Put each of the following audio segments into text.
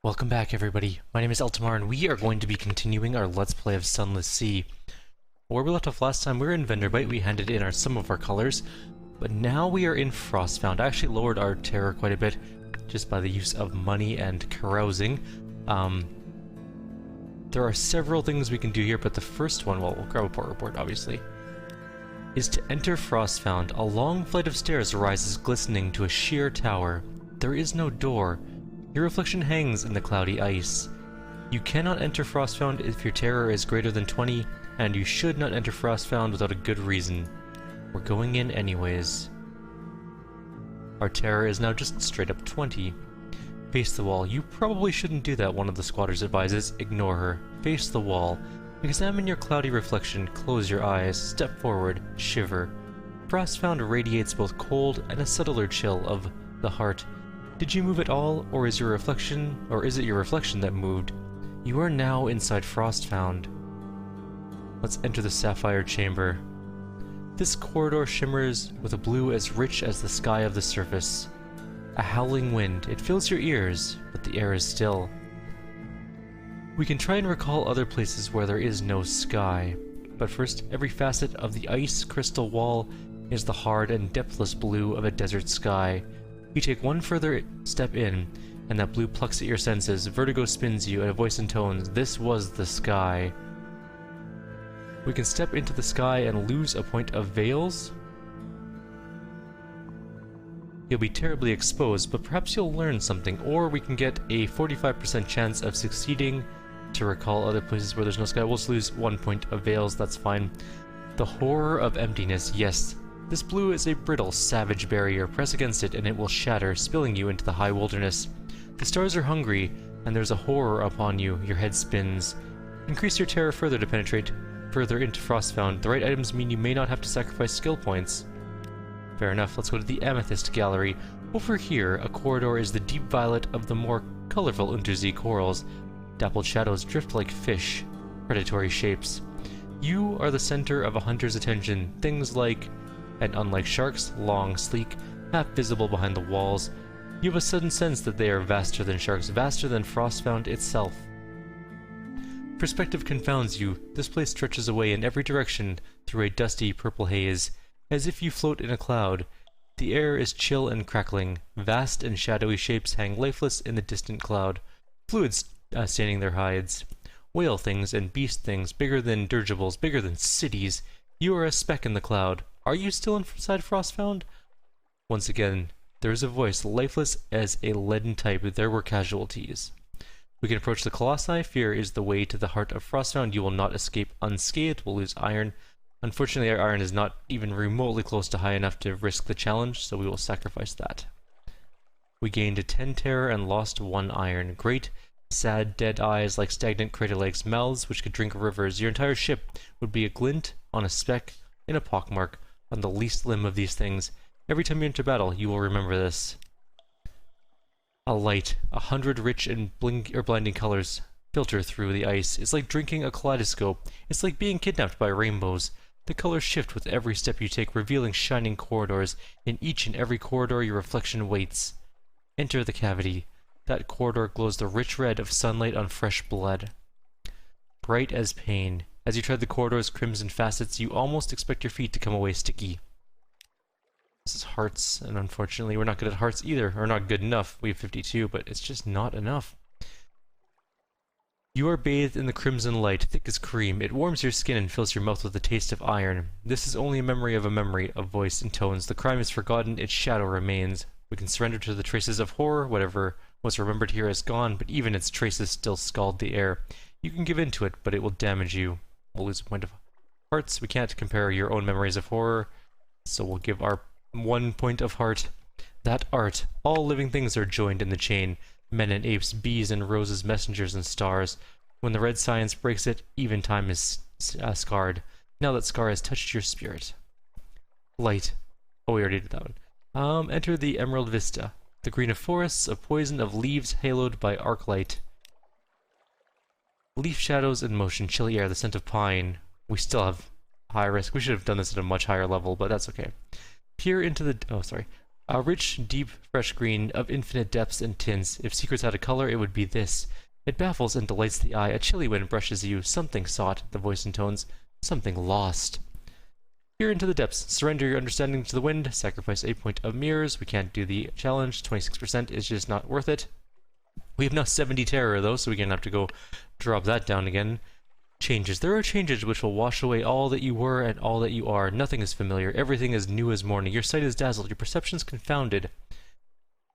Welcome back, everybody. My name is Eltimar, and we are going to be continuing our Let's Play of Sunless Sea. Where we left off last time, we were in Venderbite. We handed in some of our colors, but now we are in Frostfound. I actually lowered our terror quite a bit, just by the use of money and carousing. There are several things we can do here, but the first one, well, we'll grab a port report, obviously, is to enter Frostfound. A long flight of stairs rises glistening to a sheer tower. There is no door. Your reflection hangs in the cloudy ice. You cannot enter Frostfound if your terror is greater than 20, and you should not enter Frostfound without a good reason. We're going in anyways. Our terror is now just straight up 20. Face the wall. You probably shouldn't do that, one of the squatters advises. Ignore her. Face the wall. Examine your cloudy reflection, close your eyes, step forward, shiver. Frostfound radiates both cold and a subtler chill of the heart. Did you move at all, or is it your reflection that moved? You are now inside Frostfound. Let's enter the Sapphire Chamber. This corridor shimmers with a blue as rich as the sky of the surface. A howling wind, it fills your ears, but the air is still. We can try and recall other places where there is no sky, but first, every facet of the ice crystal wall is the hard and depthless blue of a desert sky. You take one further step in, and that blue plucks at your senses. Vertigo spins you, and a voice intones, "This was the sky." We can step into the sky and lose a point of veils. You'll be terribly exposed, but perhaps you'll learn something, or we can get a 45% chance of succeeding to recall other places where there's no sky. We'll just lose 1 point of veils, that's fine. The horror of emptiness, yes. This blue is a brittle, savage barrier. Press against it and it will shatter, spilling you into the high wilderness. The stars are hungry, and there's a horror upon you. Your head spins. Increase your terror further to penetrate further into Frostfound. The right items mean you may not have to sacrifice skill points. Fair enough, let's go to the Amethyst Gallery. Over here, a corridor is the deep violet of the more colorful Untersee corals. Dappled shadows drift like fish, predatory shapes. You are the center of a hunter's attention. Things like, and unlike sharks, long, sleek, half visible behind the walls, you have a sudden sense that they are vaster than sharks, vaster than Frostfound itself. Perspective confounds you. This place stretches away in every direction through a dusty purple haze, as if you float in a cloud. The air is chill and crackling. Vast and shadowy shapes hang lifeless in the distant cloud, fluids staining their hides. Whale things and beast things, bigger than dirigibles, bigger than cities. You are a speck in the cloud. Are you still inside Frostfound? Once again, there is a voice, lifeless as a leaden type. There were casualties. We can approach the Colossi. Fear is the way to the heart of Frostfound. You will not escape unscathed. We'll lose iron. Unfortunately, our iron is not even remotely close to high enough to risk the challenge, so we will sacrifice that. We gained 10 terror and lost 1 iron. Great, sad, dead eyes like stagnant crater lakes, mouths which could drink rivers. Your entire ship would be a glint on a speck in a pockmark on the least limb of these things. Every time you enter battle, you will remember this. A light, 100 rich and blinding colors filter through the ice. It's like drinking a kaleidoscope. It's like being kidnapped by rainbows. The colors shift with every step you take, revealing shining corridors. In each and every corridor, your reflection waits. Enter the cavity. That corridor glows the rich red of sunlight on fresh blood. Bright as pain. As you tread the corridor's crimson facets, you almost expect your feet to come away sticky. This is hearts, and unfortunately we're not good at hearts either, or not good enough. We have 52, but it's just not enough. You are bathed in the crimson light, thick as cream. It warms your skin and fills your mouth with the taste of iron. This is only a memory, of voice and tones. The crime is forgotten, its shadow remains. We can surrender to the traces of horror. Whatever was remembered here is gone, but even its traces still scald the air. You can give in to it, but it will damage you. We'll lose a point of hearts. We can't compare your own memories of horror, so we'll give our 1 point of heart. That art. All living things are joined in the chain. Men and apes, bees and roses, messengers and stars. When the red science breaks it, even time is scarred. Now that scar has touched your spirit. Light. Oh, we already did that one. Enter the Emerald Vista. The green of forests, of poison, of leaves haloed by arc light. Leaf shadows in motion, chilly air, the scent of pine. We still have high risk. We should have done this at a much higher level, but that's okay. Peer into the A rich, deep, fresh green of infinite depths and tints. If secrets had a color, it would be this. It baffles and delights the eye. A chilly wind brushes you. Something sought, the voice intones. Something lost. Peer into the depths. Surrender your understanding to the wind. Sacrifice a point of mirrors. We can't do the challenge. 26% is just not worth it. We have now 70 terror, though, so we're going to have to go drop that down again. Changes. There are changes which will wash away all that you were and all that you are. Nothing is familiar. Everything is new as morning. Your sight is dazzled. Your perceptions confounded.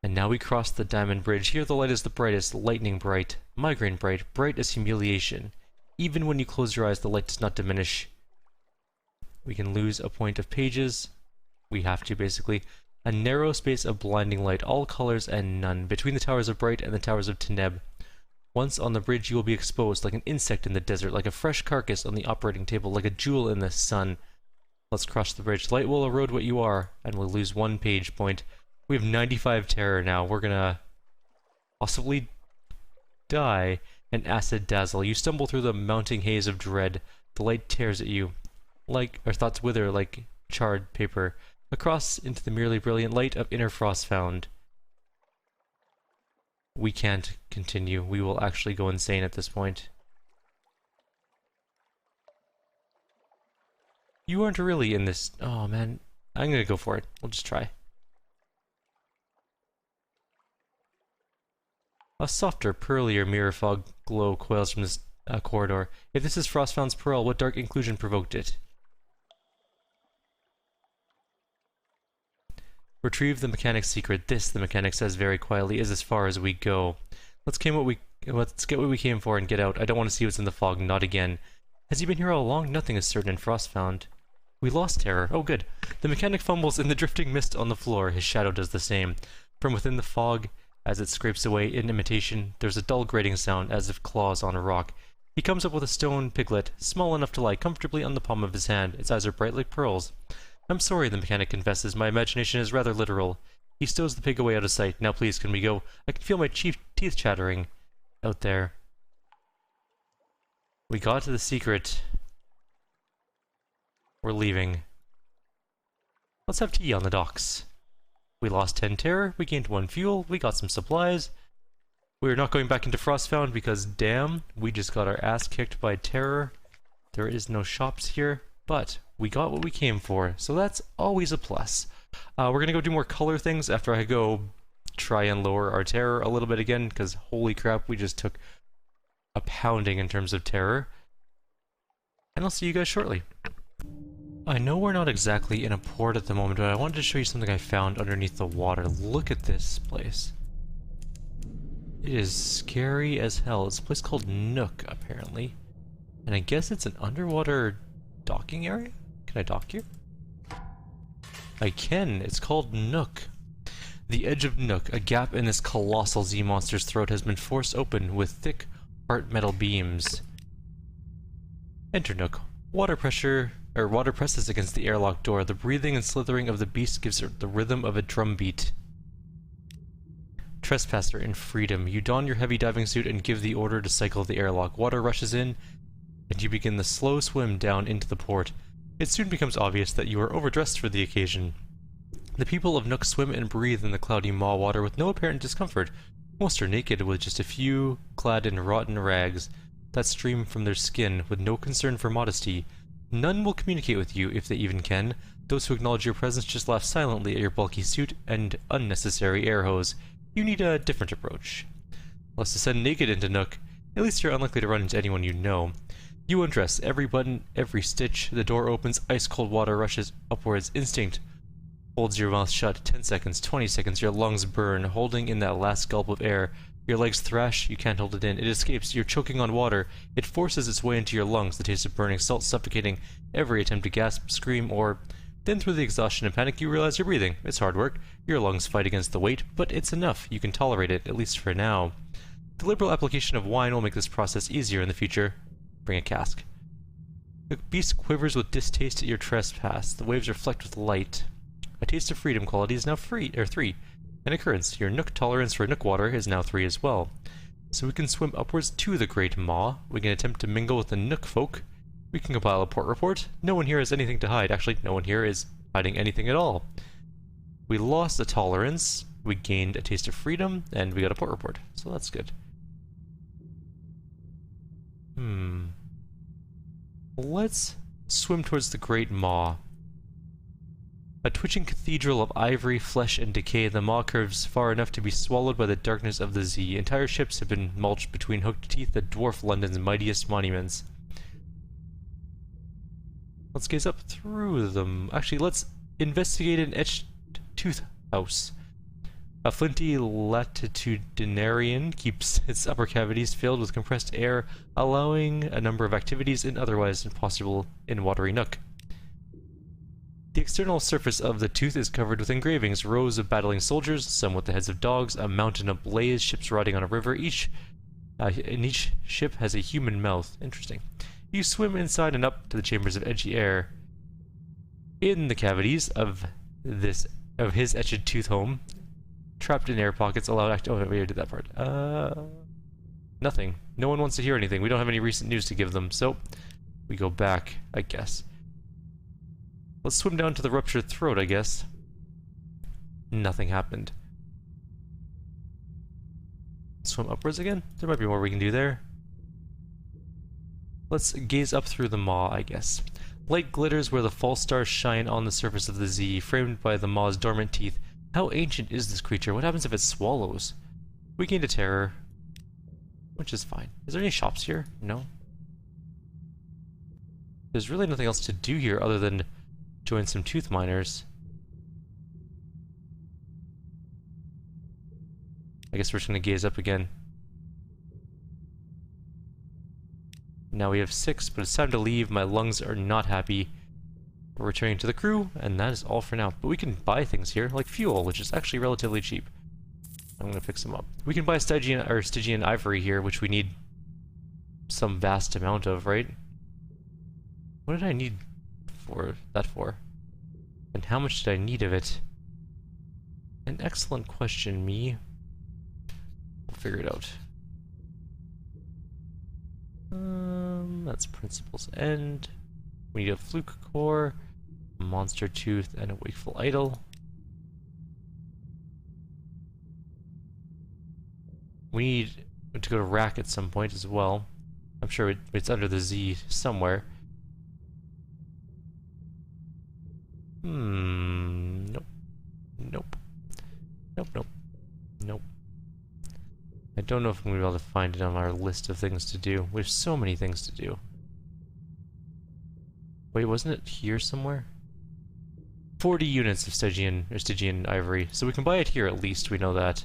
And now we cross the diamond bridge. Here the light is the brightest, lightning bright, migraine bright, bright as humiliation. Even when you close your eyes, the light does not diminish. We can lose a point of pages. We have to, basically. A narrow space of blinding light, all colors and none, between the towers of Bright and the towers of Teneb. Once on the bridge, you will be exposed, like an insect in the desert, like a fresh carcass on the operating table, like a jewel in the sun. Let's cross the bridge. Light will erode what you are, and we'll lose 1 page point. We have 95 terror now. We're gonna possibly die. An acid dazzle. You stumble through the mounting haze of dread. The light tears at you, like our thoughts wither like charred paper. Across into the merely brilliant light of inner frost found. We can't continue. We will actually go insane at this point. You aren't really in this. Oh man, I'm gonna go for it. We'll just try. A softer, pearlier mirror fog glow coils from this corridor. If this is Frostfound's pearl, what dark inclusion provoked it? Retrieve the mechanic's secret. This, the mechanic says very quietly, is as far as we go. Let's get what we came for and get out. I don't want to see what's in the fog. Not again. Has he been here all along? Nothing is certain in Frostfound. We lost terror. Oh, good. The mechanic fumbles in the drifting mist on the floor. His shadow does the same. From within the fog, as it scrapes away in imitation, there's a dull grating sound, as if claws on a rock. He comes up with a stone piglet, small enough to lie comfortably on the palm of his hand. Its eyes are bright like pearls. I'm sorry, the mechanic confesses. My imagination is rather literal. He stows the pig away out of sight. Now please, can we go? I can feel my teeth chattering out there. We got to the secret. We're leaving. Let's have tea on the docks. We lost 10 terror, we gained 1 fuel, we got some supplies. We're not going back into Frostfound because, damn, we just got our ass kicked by terror. There is no shops here, but we got what we came for, so that's always a plus. We're gonna go do more color things after I go try and lower our terror a little bit again, because holy crap, we just took a pounding in terms of terror. And I'll see you guys shortly. I know we're not exactly in a port at the moment, but I wanted to show you something I found underneath the water. Look at this place. It is scary as hell. It's a place called Nook, apparently. And I guess it's an underwater docking area? Can I dock here? I can. It's called Nook. The edge of Nook, a gap in this colossal Z-monster's throat, has been forced open with thick, heart metal beams. Enter Nook. Water presses against the airlock door. The breathing and slithering of the beast gives it the rhythm of a drumbeat. Trespasser in freedom. You don your heavy diving suit and give the order to cycle the airlock. Water rushes in, and you begin the slow swim down into the port. It soon becomes obvious that you are overdressed for the occasion. The people of Nook swim and breathe in the cloudy maw water with no apparent discomfort. Most are naked, with just a few clad in rotten rags that stream from their skin, with no concern for modesty. None will communicate with you, if they even can. Those who acknowledge your presence just laugh silently at your bulky suit and unnecessary air hose. You need a different approach. Let's descend naked into Nook. At least you're unlikely to run into anyone you know. You undress, every button, every stitch. The door opens, ice-cold water rushes upwards. Instinct holds your mouth shut. 10 seconds, 20 seconds, your lungs burn, holding in that last gulp of air. Your legs thrash, you can't hold it in. It escapes, you're choking on water. It forces its way into your lungs, the taste of burning salt suffocating every attempt to gasp, scream, or... Then through the exhaustion and panic, you realize you're breathing. It's hard work. Your lungs fight against the weight, but it's enough. You can tolerate it, at least for now. The liberal application of wine will make this process easier in the future. Bring a cask. The beast quivers with distaste at your trespass. The waves are flecked with light. A taste of freedom quality is now 3. An occurrence. Your Nook tolerance for Nook water is now 3 as well. So we can swim upwards to the Great Maw. We can attempt to mingle with the Nook folk. We can compile a port report. No one here has anything to hide. Actually, no one here is hiding anything at all. We lost a tolerance, we gained a taste of freedom, and we got a port report. So that's good. Let's swim towards the Great Maw. A twitching cathedral of ivory, flesh, and decay, the maw curves far enough to be swallowed by the darkness of the sea. Entire ships have been mulched between hooked teeth that dwarf London's mightiest monuments. Let's gaze up through them. Actually, let's investigate an etched tooth house. A flinty latitudinarian keeps its upper cavities filled with compressed air, allowing a number of activities otherwise impossible in watery Nook. The external surface of the tooth is covered with engravings, rows of battling soldiers, some with the heads of dogs, a mountain ablaze, ships riding on a river. Each ship has a human mouth. Interesting. You swim inside and up to the chambers of edgy air. In the cavities of his etched tooth home, trapped in air pockets, allowed oh, we already did that part. Nothing. No one wants to hear anything. We don't have any recent news to give them, so we go back, I guess. Let's swim down to the ruptured throat, I guess. Nothing happened. Swim upwards again? There might be more we can do there. Let's gaze up through the maw, I guess. Light glitters where the false stars shine on the surface of the Z, framed by the maw's dormant teeth. How ancient is this creature? What happens if it swallows? We gained a terror, which is fine. Is there any shops here? No. There's really nothing else to do here other than join some tooth miners. I guess we're just gonna gaze up again. Now we have 6, but it's time to leave. My lungs are not happy. We're returning to the crew, and that is all for now. But we can buy things here, like fuel, which is actually relatively cheap. I'm gonna pick some up. We can buy Stygian ivory here, which we need some vast amount of, right? What did I need that for? And how much did I need of it? An excellent question, me. We'll figure it out. That's Principal's End. We need a fluke core, a monster tooth, and a wakeful idol. We need to go to Rack at some point as well. I'm sure it's under the Z somewhere. Nope. Nope. Nope, nope. Nope. I don't know if I'm going to be able to find it on our list of things to do. We have so many things to do. Wait, wasn't it here somewhere? 40 units of Stygian ivory. So we can buy it here at least, we know that.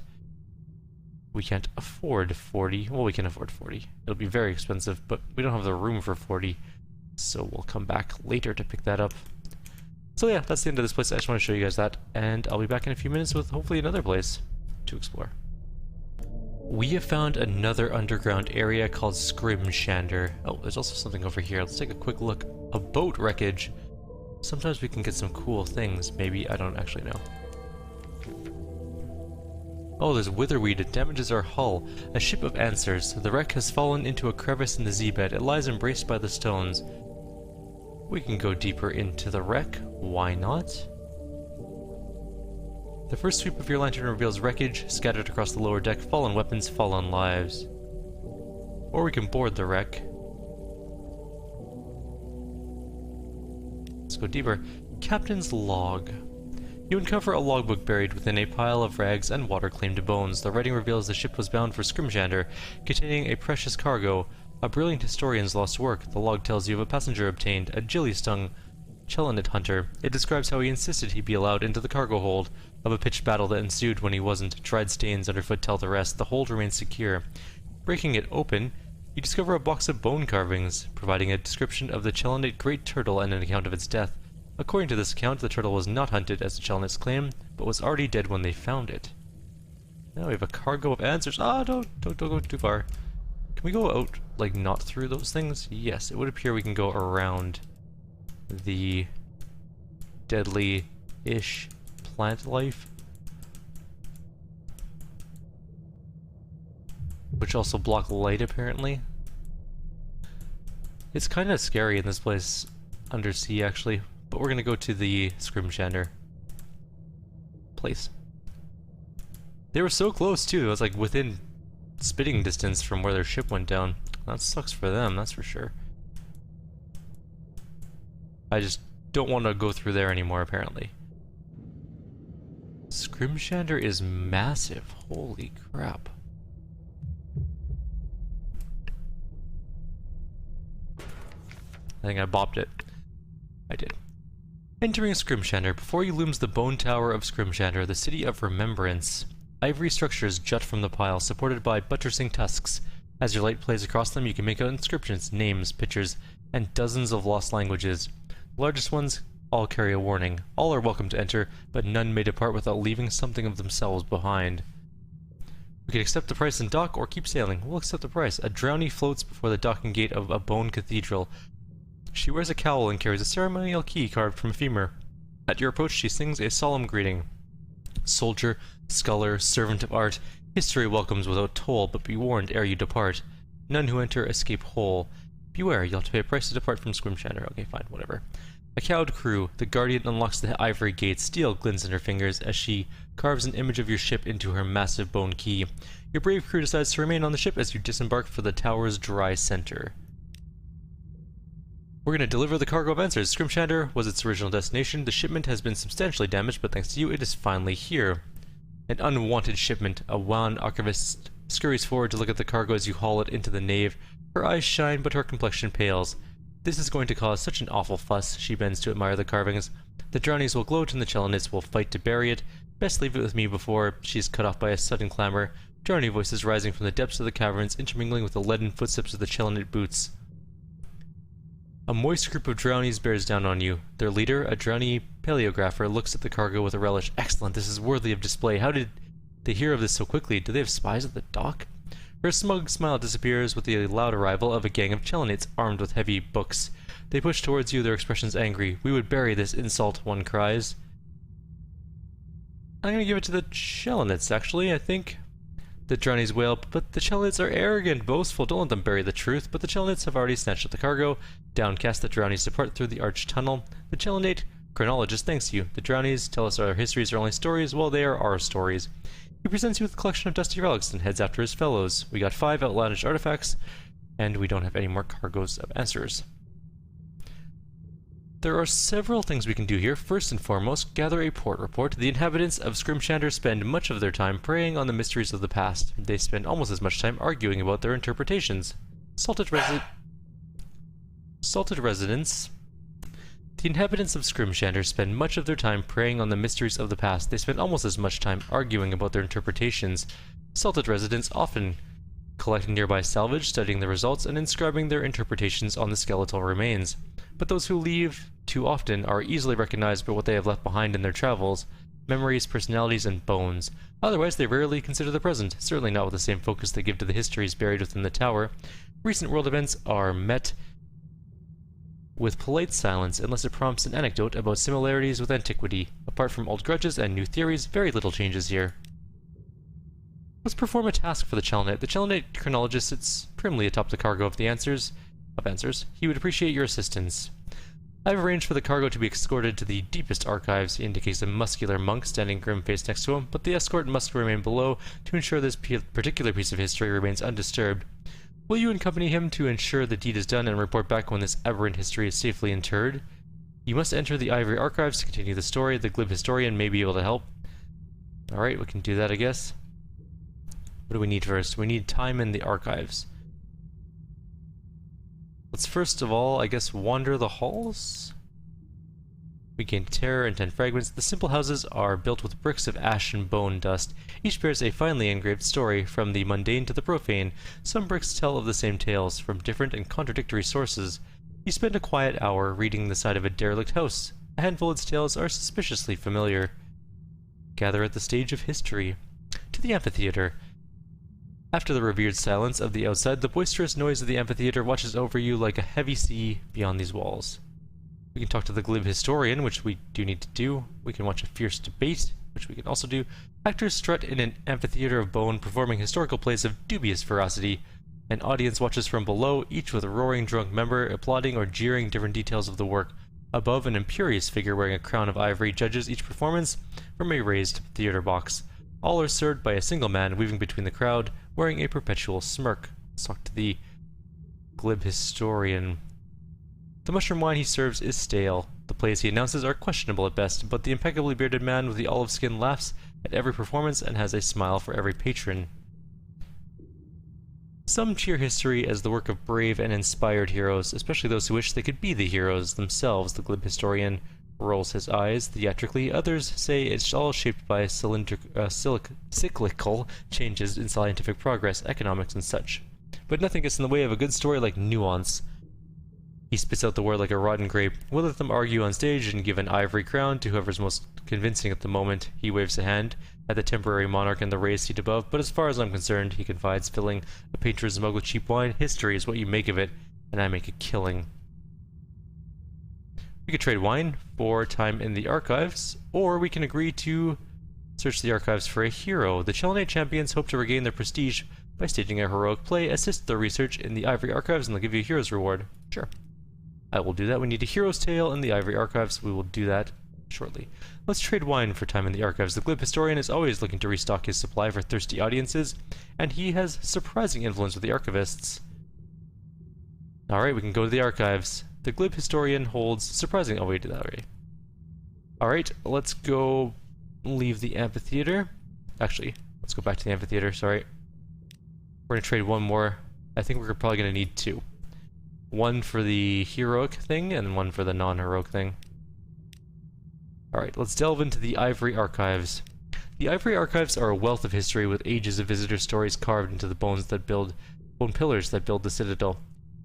We can't afford 40. Well, we can afford 40. It'll be very expensive, but we don't have the room for 40. So we'll come back later to pick that up. So yeah, that's the end of this place. I just want to show you guys that, and I'll be back in a few minutes with hopefully another place to explore. We have found another underground area called Scrimshander. Oh, there's also something over here. Let's take a quick look. A boat wreckage. Sometimes we can get some cool things. Maybe, I don't actually know. Oh, there's witherweed. It damages our hull. A ship of answers. The wreck has fallen into a crevice in the Z-bed. It lies embraced by the stones. We can go deeper into the wreck. Why not? The first sweep of your lantern reveals wreckage scattered across the lower deck, fallen weapons, fallen lives. Or we can board the wreck. Let's go deeper. Captain's log. You uncover a logbook buried within a pile of rags and water-claimed bones. The writing reveals the ship was bound for Scrimshander, containing a precious cargo. A brilliant historian's lost work. The log tells you of a passenger obtained, a gilly-stung Chelonid hunter. It describes how he insisted he be allowed into the cargo hold, of a pitched battle that ensued when he wasn't. Dried stains underfoot tell the rest. The hold remains secure. Breaking it open, you discover a box of bone carvings, providing a description of the Chelonid great turtle and an account of its death. According to this account, the turtle was not hunted, as the Chelonids claim, but was already dead when they found it. Now we have a cargo of answers. Ah, don't go too far. Can we go out, like, not through those things? Yes, it would appear we can go around the deadly-ish plant life, which also block light, apparently. It's kind of scary in this place, undersea, actually, but we're gonna go to the Scrimshander place. They were so close too. It was like within spitting distance from where their ship went down. That sucks for them, that's for sure. I just don't want to go through there anymore, apparently. Scrimshander is massive. Holy crap. I think I bopped it. I did. Entering Scrimshander, before you looms the Bone Tower of Scrimshander, the City of Remembrance. Ivory structures jut from the pile, supported by buttressing tusks. As your light plays across them, you can make out inscriptions, names, pictures, and dozens of lost languages. The largest ones all carry a warning. All are welcome to enter, but none may depart without leaving something of themselves behind. We can accept the price and dock, or keep sailing. We'll accept the price. A drownie floats before the docking gate of a bone cathedral. She wears a cowl and carries a ceremonial key carved from a femur. At your approach, she sings a solemn greeting. Soldier, scholar, servant of art, history welcomes without toll, but be warned ere you depart. None who enter escape whole. Beware, you'll have to pay a price to depart from Scrimshander. Okay, fine, whatever. A cowed crew. The guardian unlocks the ivory gate. Steel glints in her fingers as she carves an image of your ship into her massive bone key. Your brave crew decides to remain on the ship as you disembark for the tower's dry center. We're going to deliver the cargo of answers. Scrimshander was its original destination. The shipment has been substantially damaged, but thanks to you, it is finally here. An unwanted shipment. A wan archivist scurries forward to look at the cargo as you haul it into the nave. Her eyes shine, but her complexion pales. This is going to cause such an awful fuss. She bends to admire the carvings. The drownies will gloat and the Chelonids will fight to bury it. Best leave it with me before she is cut off by a sudden clamor. Drowny voices rising from the depths of the caverns, intermingling with the leaden footsteps of the Chelonid boots. A moist group of drownies bears down on you. Their leader, a drowny paleographer, looks at the cargo with a relish. Excellent, this is worthy of display. How did they hear of this so quickly? Do they have spies at the dock? Her smug smile disappears with the loud arrival of a gang of Chelonids armed with heavy books. They push towards you, their expressions angry. We would bury this insult, one cries. I'm gonna give it to the Chelonids, actually, I think. The drownies wail, but the Chelonids are arrogant, boastful. Don't let them bury the truth. But the Chelonids have already snatched up the cargo. Downcast, the drownies depart through the arched tunnel. The Chelonid chronologist thanks you. The drownies tell us our histories are only stories. Well, they are our stories. He presents you with a collection of dusty relics and heads after his fellows. We got 5 outlandish artifacts, and we don't have any more cargoes of answers. There are several things we can do here. First and foremost, gather a port report. The inhabitants of Scrimshander spend much of their time preying on the mysteries of the past. They spend almost as much time arguing about their interpretations. Salted residents. The inhabitants of Scrimshander spend much of their time preying on the mysteries of the past. They spend almost as much time arguing about their interpretations. Salted residents often collect nearby salvage, studying the results, and inscribing their interpretations on the skeletal remains. But those who leave too often are easily recognized by what they have left behind in their travels: memories, personalities, and bones. Otherwise, they rarely consider the present, certainly not with the same focus they give to the histories buried within the tower. Recent world events are met with polite silence unless it prompts an anecdote about similarities with antiquity. Apart from old grudges and new theories, very little changes here. Let's perform a task for the Chelonid. The Chelonid chronologist sits primly atop the cargo of answers. He would appreciate your assistance. I've arranged for the cargo to be escorted to the deepest archives. He indicates a muscular monk standing grim-faced next to him, but the escort must remain below to ensure this particular piece of history remains undisturbed. Will you accompany him to ensure the deed is done and report back when this aberrant history is safely interred? You must enter the Ivory Archives to continue the story. The glib historian may be able to help. Alright, we can do that, I guess. What do we need first? We need time in the archives. Let's first of all, I guess, wander the halls? We gain terror and 10 fragments. The simple houses are built with bricks of ash and bone dust. Each bears a finely engraved story, from the mundane to the profane. Some bricks tell of the same tales, from different and contradictory sources. You spend a quiet hour reading the side of a derelict house. A handful of its tales are suspiciously familiar. Gather at the stage of history. To the amphitheater. After the revered silence of the outside, the boisterous noise of the amphitheater watches over you like a heavy sea beyond these walls. We can talk to the glib historian, which we do need to do. We can watch a fierce debate, which we can also do. Actors strut in an amphitheater of bone, performing historical plays of dubious veracity. An audience watches from below, each with a roaring drunk member, applauding or jeering different details of the work. Above, an imperious figure wearing a crown of ivory judges each performance from a raised theater box. All are served by a single man weaving between the crowd, wearing a perpetual smirk. Let's talk to the glib historian. The mushroom wine he serves is stale. The plays he announces are questionable at best, but the impeccably bearded man with the olive skin laughs at every performance and has a smile for every patron. Some cheer history as the work of brave and inspired heroes, especially those who wish they could be the heroes themselves. The glib historian rolls his eyes theatrically. Others say it's all shaped by cyclical changes in scientific progress, economics, and such. But nothing gets in the way of a good story like nuance. He spits out the word like a rotten grape. We'll let them argue on stage and give an ivory crown to whoever's most convincing at the moment. He waves a hand at the temporary monarch in the raised seat above, but as far as I'm concerned, he confides, filling a painter's mug with cheap wine, history is what you make of it, and I make a killing. We could trade wine for time in the archives, or we can agree to search the archives for a hero. The Chelonate champions hope to regain their prestige by staging a heroic play, assist their research in the ivory archives, and they'll give you a hero's reward. Sure. I will do that. We need a hero's tale in the ivory archives. We will do that shortly. Let's trade wine for time in the archives. The glib historian is always looking to restock his supply for thirsty audiences, and he has surprising influence with the archivists. Alright, we can go to the archives. The glib historian holds surprising... Oh, we did that already. Alright, let's go leave the amphitheater. Actually, let's go back to the amphitheater, sorry. We're going to trade one more. I think we're probably going to need two. One for the heroic thing, and one for the non-heroic thing. Alright, let's delve into the Ivory Archives. The Ivory Archives are a wealth of history with ages of visitor stories carved into the bone pillars that build the Citadel.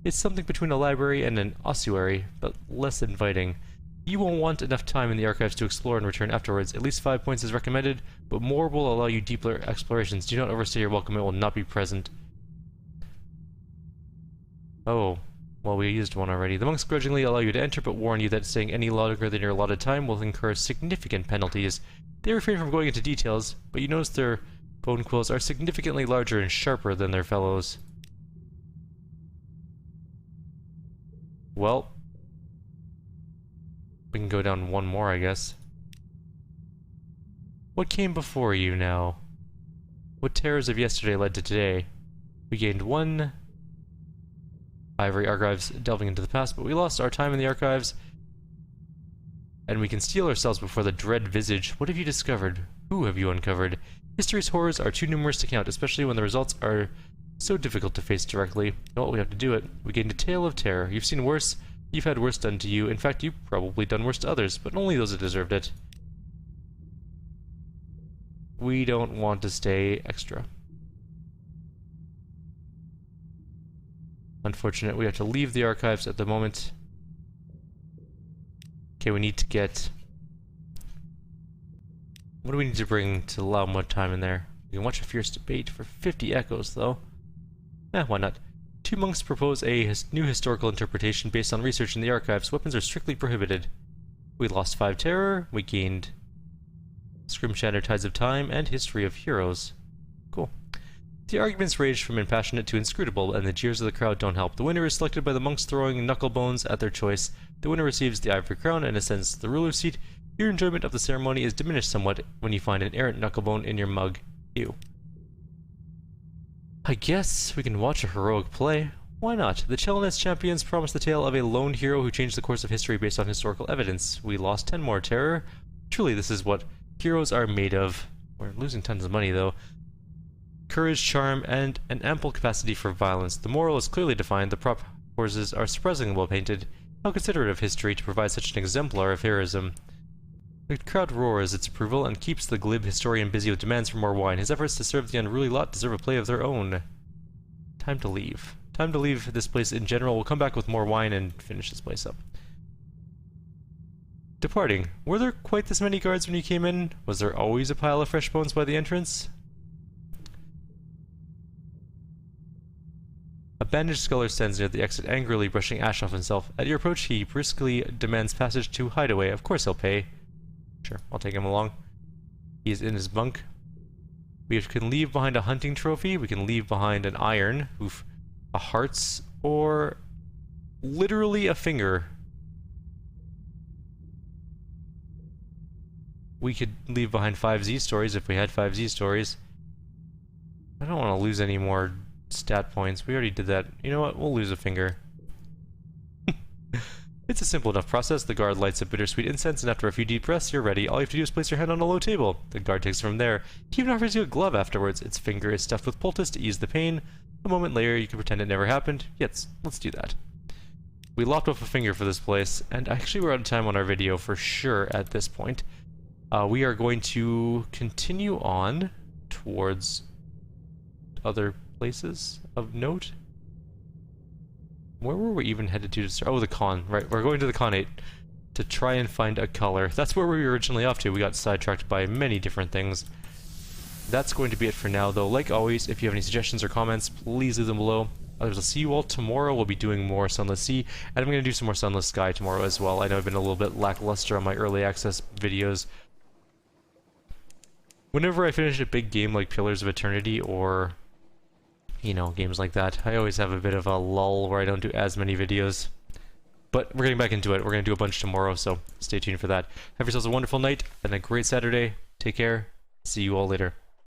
It's something between a library and an ossuary, but less inviting. You won't want enough time in the archives to explore and return afterwards. At least 5 points is recommended, but more will allow you deeper explorations. Do not overstay your welcome, it will not be present. Oh. Well, we used one already. The monks grudgingly allow you to enter, but warn you that staying any longer than your allotted time will incur significant penalties. They refrain from going into details, but you notice their bone quills are significantly larger and sharper than their fellows. Well, we can go down one more, I guess. What came before you now? What terrors of yesterday led to today? We gained one Ivory Archives delving into the past, but we lost our time in the archives, and we can steel ourselves before the dread visage. What have you discovered? Who have you uncovered? History's horrors are too numerous to count, especially when the results are so difficult to face directly. Well, we have to do it. We gained a tale of terror. You've seen worse. You've had worse done to you. In fact, you've probably done worse to others, but only those that deserved it. We don't want to stay extra. Unfortunate, we have to leave the archives at the moment. Okay, we need to get... What do we need to bring to allow more time in there? We can watch a fierce debate for 50 echoes, though. Why not? 2 monks propose a new historical interpretation based on research in the archives. Weapons are strictly prohibited. We lost 5 terror, we gained Scrim-Shattered Tides of Time, and History of Heroes. Cool. The arguments ranged from impassionate to inscrutable, and the jeers of the crowd don't help. The winner is selected by the monks throwing knuckle bones at their choice. The winner receives the ivory crown and ascends to the ruler's seat. Your enjoyment of the ceremony is diminished somewhat when you find an errant knucklebone in your mug. Ew. I guess we can watch a heroic play. Why not? The Chelonate champions promise the tale of a lone hero who changed the course of history based on historical evidence. We lost 10 more terror. Truly, this is what heroes are made of. We're losing tons of money, though. Courage, charm, and an ample capacity for violence. The moral is clearly defined. The prop horses are surprisingly well painted. How considerate of history to provide such an exemplar of heroism. The crowd roars its approval and keeps the glib historian busy with demands for more wine. His efforts to serve the unruly lot deserve a play of their own. Time to leave. Time to leave this place in general. We'll come back with more wine and finish this place up. Departing. Were there quite this many guards when you came in? Was there always a pile of fresh bones by the entrance? A bandaged scholar stands near the exit, angrily brushing ash off himself. At your approach, he briskly demands passage to Hideaway. Of course he'll pay. Sure, I'll take him along. He's in his bunk. We can leave behind a hunting trophy. We can leave behind an iron, a hearts, or literally a finger. We could leave behind 5Z stories if we had 5Z stories. I don't want to lose any more stat points. We already did that. You know what? We'll lose a finger. It's a simple enough process. The guard lights a bittersweet incense, and after a few deep breaths, you're ready. All you have to do is place your hand on a low table. The guard takes it from there. He even offers you a glove afterwards. Its finger is stuffed with poultice to ease the pain. A moment later, you can pretend it never happened. Yes, let's do that. We lopped off a finger for this place, and actually we're out of time on our video for sure at this point. We are going to continue on towards other places of note. Where were we even headed to start? Oh, the con. Right, we're going to the Khanate to try and find a color. That's where we were originally off to. We got sidetracked by many different things. That's going to be it for now, though. Like always, if you have any suggestions or comments, please leave them below. Otherwise, I'll see you all tomorrow. We'll be doing more Sunless Sea, and I'm going to do some more Sunless Sky tomorrow as well. I know I've been a little bit lackluster on my early access videos. Whenever I finish a big game like Pillars of Eternity or, you know, games like that, I always have a bit of a lull where I don't do as many videos. But we're getting back into it. We're going to do a bunch tomorrow, so stay tuned for that. Have yourselves a wonderful night and a great Saturday. Take care. See you all later.